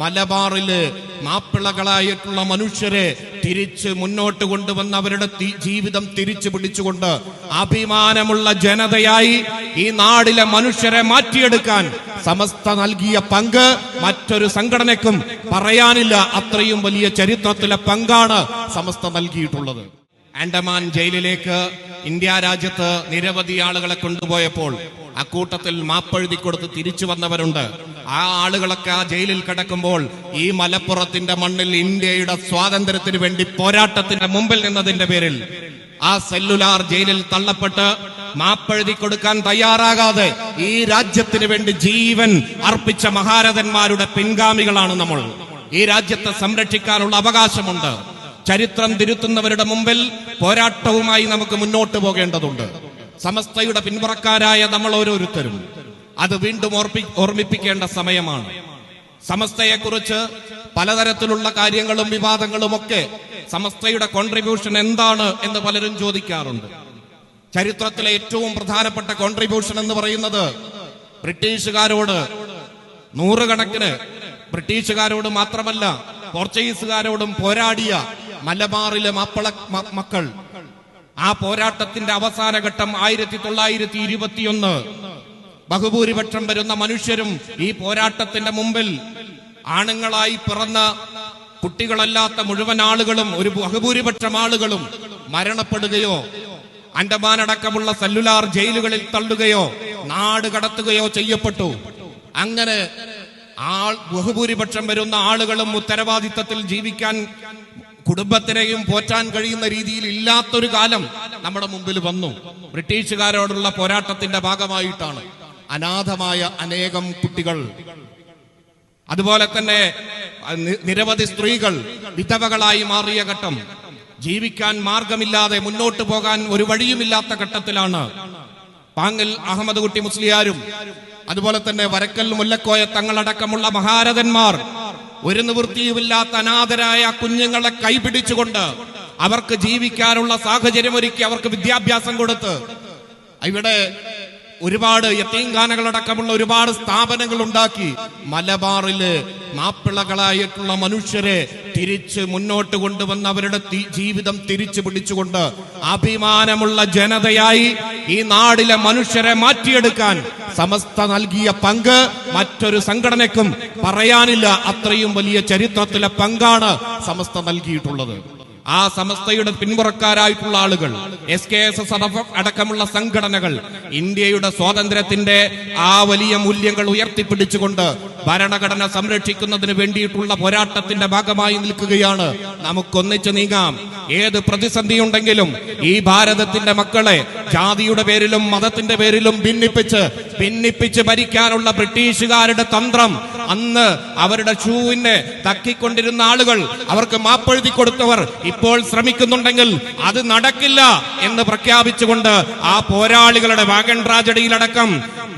മലബാറില് മാപ്പിളകളായിട്ടുള്ള മനുഷ്യരെ തിരിച്ച് മുന്നോട്ട് കൊണ്ടുവന്ന് അവരുടെ ജീവിതം തിരിച്ചു പിടിച്ചുകൊണ്ട് അഭിമാനമുള്ള ജനതയായി ഈ നാടിലെ മനുഷ്യരെ മാറ്റിയെടുക്കാൻ സമസ്ത നൽകിയ പങ്ക് മറ്റൊരു സംഘടനയ്ക്കും പറയാനില്ല. അത്രയും വലിയ ചരിത്രത്തിലെ പങ്കാണ് സമസ്ത നൽകിയിട്ടുള്ളത്. ആൻഡമാൻ ജയിലിലേക്ക് ഇന്ത്യ രാജ്യത്ത് നിരവധി ആളുകളെ കൊണ്ടുപോയപ്പോൾ അക്കൂട്ടത്തിൽ മാപ്പെഴുതി കൊടുത്ത് തിരിച്ചു വന്നവരുണ്ട്. ആ ആളുകളൊക്കെ ആ ജയിലിൽ കിടക്കുമ്പോൾ ഈ മലപ്പുറത്തിന്റെ മണ്ണിൽ ഇന്ത്യയുടെ സ്വാതന്ത്ര്യത്തിന് വേണ്ടി പോരാട്ടത്തിന്റെ മുമ്പിൽ നിന്നതിന്റെ പേരിൽ ആ സെല്ലുലാർ ജയിലിൽ തള്ളപ്പെട്ട് മാപ്പെഴുതി കൊടുക്കാൻ തയ്യാറാകാതെ ഈ രാജ്യത്തിന് വേണ്ടി ജീവൻ അർപ്പിച്ച മഹാരഥന്മാരുടെ പിൻഗാമികളാണ് നമ്മൾ. ഈ രാജ്യത്തെ സംരക്ഷിക്കാനുള്ള അവകാശമുണ്ട്. ചരിത്രം തിരുത്തുന്നവരുടെ മുമ്പിൽ പോരാട്ടവുമായി നമുക്ക് മുന്നോട്ട് പോകേണ്ടതുണ്ട്. സമസ്തയുടെ പിന്മുറക്കാരായ നമ്മൾ ഓരോരുത്തരും അത് വീണ്ടും ഓർമ്മിപ്പിക്കേണ്ട സമയമാണ്. സമസ്തയെക്കുറിച്ച് പലതരത്തിലുള്ള കാര്യങ്ങളും വിവാദങ്ങളും ഒക്കെ സമസ്തയുടെ കോൺട്രിബ്യൂഷൻ എന്താണ് എന്ന് പലരും ചോദിക്കാറുണ്ട്. ചരിത്രത്തിലെ ഏറ്റവും പ്രധാനപ്പെട്ട കോൺട്രിബ്യൂഷൻ എന്ന് പറയുന്നത് ബ്രിട്ടീഷുകാരോട് നൂറുകണക്കിന് ബ്രിട്ടീഷുകാരോട് മാത്രമല്ല പോർച്ചുഗീസുകാരോടും പോരാടിയ മലബാറിലെ മാപ്പിള മക്കൾ. ആ പോരാട്ടത്തിന്റെ അവസാന ഘട്ടം 1921. ബഹുഭൂരിപക്ഷം വരുന്ന മനുഷ്യരും ഈ പോരാട്ടത്തിന്റെ മുമ്പിൽ ആണുങ്ങളായി പിറന്ന കുട്ടികളല്ലാത്ത മുഴുവൻ ആളുകളും ഒരു ബഹുഭൂരിപക്ഷം ആളുകളും മരണപ്പെടുകയോ അൻഡമാൻ അടക്കമുള്ള സെല്ലുലാർ ജയിലുകളിൽ തള്ളുകയോ നാട് കടത്തുകയോ ചെയ്യപ്പെട്ടു. അങ്ങനെ ബഹുഭൂരിപക്ഷം വരുന്ന ആളുകളും ഉത്തരവാദിത്തത്തിൽ ജീവിക്കാൻ കുടുംബത്തിനെയും പോറ്റാൻ കഴിയുന്ന രീതിയിൽ ഇല്ലാത്തൊരു കാലം നമ്മുടെ മുമ്പിൽ വന്നു. ബ്രിട്ടീഷുകാരോടുള്ള പോരാട്ടത്തിന്റെ ഭാഗമായിട്ടാണ് അനാഥമായ അനേകം കുട്ടികൾ, അതുപോലെ തന്നെ നിരവധി സ്ത്രീകൾ വിധവകളായി മാറിയ ഘട്ടം. ജീവിക്കാൻ മാർഗമില്ലാതെ മുന്നോട്ട് പോകാൻ ഒരു വഴിയുമില്ലാത്ത ഘട്ടത്തിലാണ് പാങ്ങൽ അഹമ്മദ് കുട്ടി മുസ്ലിയാരും അതുപോലെ തന്നെ വരക്കൽ മുല്ലക്കോയ തങ്ങളടക്കമുള്ള മഹാരഥന്മാർ ഒരു നിവൃത്തിയുമില്ലാത്ത അനാഥരായ കുഞ്ഞുങ്ങളെ കൈപിടിച്ചുകൊണ്ട് അവർക്ക് ജീവിക്കാനുള്ള സാഹചര്യം ഒരുക്കി അവർക്ക് വിദ്യാഭ്യാസം കൊടുത്ത് ഇവിടെ ഒരുപാട് യതീംഖാനകളടക്കമുള്ള ഒരുപാട് സ്ഥാപനങ്ങൾ ഉണ്ടാക്കി മലബാറില് മാപ്പിളകളായിട്ടുള്ള മനുഷ്യരെ തിരിച്ച് മുന്നോട്ട് കൊണ്ടുവന്ന് അവരുടെ ജീവിതം തിരിച്ചു പിടിച്ചുകൊണ്ട് അഭിമാനമുള്ള ജനതയായി ഈ നാടിലെ മനുഷ്യരെ മാറ്റിയെടുക്കാൻ സമസ്ത നൽകിയ പങ്ക് മറ്റൊരു സംഘടനയ്ക്കും പറയാനില്ല. അത്രയും വലിയ ചരിത്രത്തിലെ പങ്കാണ് സമസ്ത നൽകിയിട്ടുള്ളത്. ആ സമസ്തയുടെ പിന്മുറക്കാരായിട്ടുള്ള ആളുകൾ, SKSS അടക്കമുള്ള സംഘടനകൾ ഇന്ത്യയുടെ സ്വാതന്ത്ര്യത്തിന്റെ ആ വലിയ മൂല്യങ്ങൾ ഉയർത്തിപ്പിടിച്ചുകൊണ്ട് ഭരണഘടന സംരക്ഷിക്കുന്നതിന് വേണ്ടിയിട്ടുള്ള പോരാട്ടത്തിന്റെ ഭാഗമായി നിൽക്കുകയാണ്. നമുക്കൊന്നിച്ചു നീങ്ങാം. ഏത് പ്രതിസന്ധി ഉണ്ടെങ്കിലും ഈ ഭാരതത്തിന്റെ മക്കളെ ജാതിയുടെ പേരിലും മതത്തിന്റെ പേരിലും ഭിന്നിപ്പിച്ച് ഭരിക്കാനുള്ള ബ്രിട്ടീഷുകാരുടെ തന്ത്രം അന്ന് അവരുടെ ഷൂവിനെ തക്കിക്കൊണ്ടിരുന്ന ആളുകൾ, അവർക്ക് മാപ്പെഴുതി കൊടുത്തവർ ഇപ്പോൾ ശ്രമിക്കുന്നുണ്ടെങ്കിൽ അത് നടക്കില്ല എന്ന് പ്രഖ്യാപിച്ചുകൊണ്ട് ആ പോരാളികളുടെ വാഗൺ ട്രാജഡിയിലടക്കം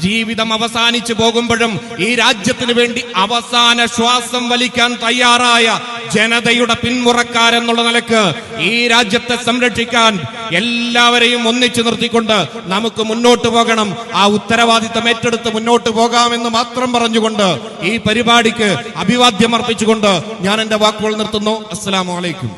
ജീവിതം അവസാനിച്ചു പോകുമ്പോഴും ഈ രാജ്യത്തിന് വേണ്ടി അവസാന ശ്വാസം വലിക്കാൻ തയ്യാറായ ജനതയുടെ പിന്മുറക്കാരെന്നുള്ള നിലക്ക് ഈ രാജ്യത്തെ സംരക്ഷിക്കാൻ എല്ലാവരെയും ഒന്നിച്ചു നിർത്തിക്കൊണ്ട് നമുക്ക് മുന്നോട്ട് പോകണം. ആ ഉത്തരവാദിത്തം ഏറ്റെടുത്ത് മുന്നോട്ട് പോകാമെന്ന് മാത്രം പറഞ്ഞുകൊണ്ട് ഈ പരിപാടിക്ക് അഭിവാദ്യം അർപ്പിച്ചുകൊണ്ട് ഞാൻ എന്റെ വാക്കുകൾ നിർത്തുന്നു. അസ്സലാമു അലൈക്കും.